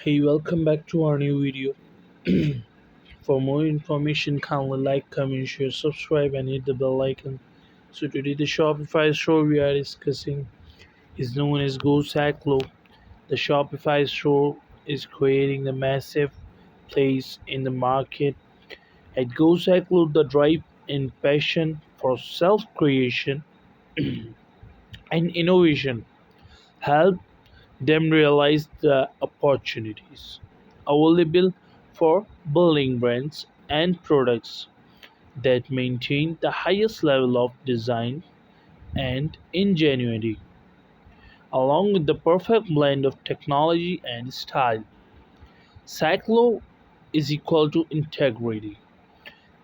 Hey, welcome back to our new video. For more information, kindly like, comment, share, subscribe, and hit the bell icon. So today, the Shopify store we are discussing is known as GoSacklo. The Shopify store is creating a massive place in the market. At GoSacklo, the drive and passion for self-creation and innovation help them realize the opportunities available for building brands and products that maintain the highest level of design and ingenuity, along with the perfect blend of technology and style. Cyclo is equal to integrity.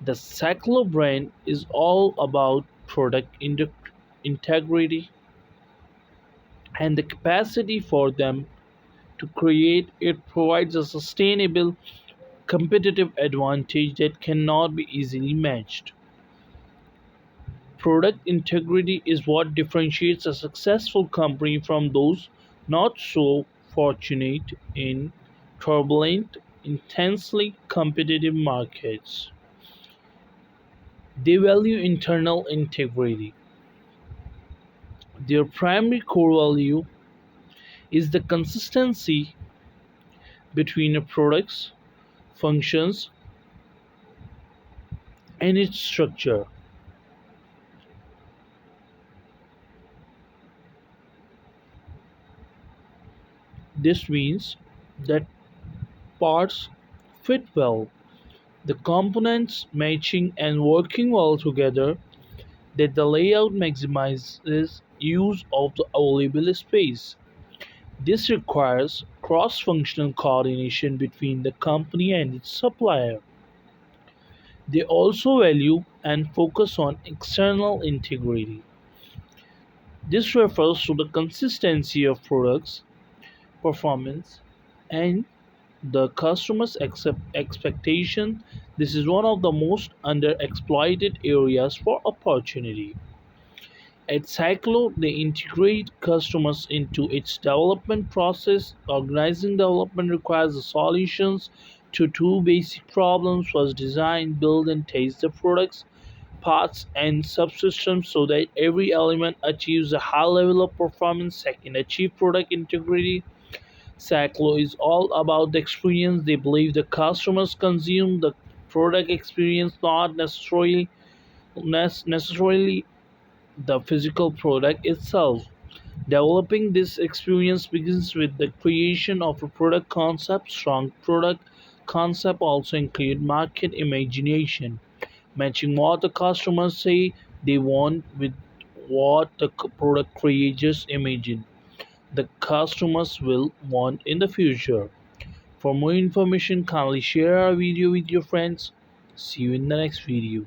The Cyclo brand is all about integrity and the capacity for them to create. It provides a sustainable competitive advantage that cannot be easily matched. Product integrity is what differentiates a successful company from those not so fortunate in turbulent, intensely competitive markets. They value internal integrity. Their primary core value is the consistency between a product's functions and its structure. This means that parts fit well, the components matching and working well together, that the layout maximizes use of the available space. This requires cross-functional coordination between the company and its supplier. They also value and focus on external integrity. This refers to the consistency of products, performance, and the customer's expectation. This is one of the most underexploited areas for opportunity. At Cyclo, they integrate customers into its development process. Organizing development requires the solutions to two basic problems. First, design, build, and test the products, parts, and subsystems so that every element achieves a high level of performance. Second, achieve product integrity. Cyclo is all about the experience. They believe the customers consume the product experience, not necessarily the physical product itself. Developing this experience begins with the creation of a product concept. Strong product concept also include market imagination, matching what the customers say they want with what the product creators imagine the customers will want in the future. For more information, kindly share our video with your friends. See you in the next video.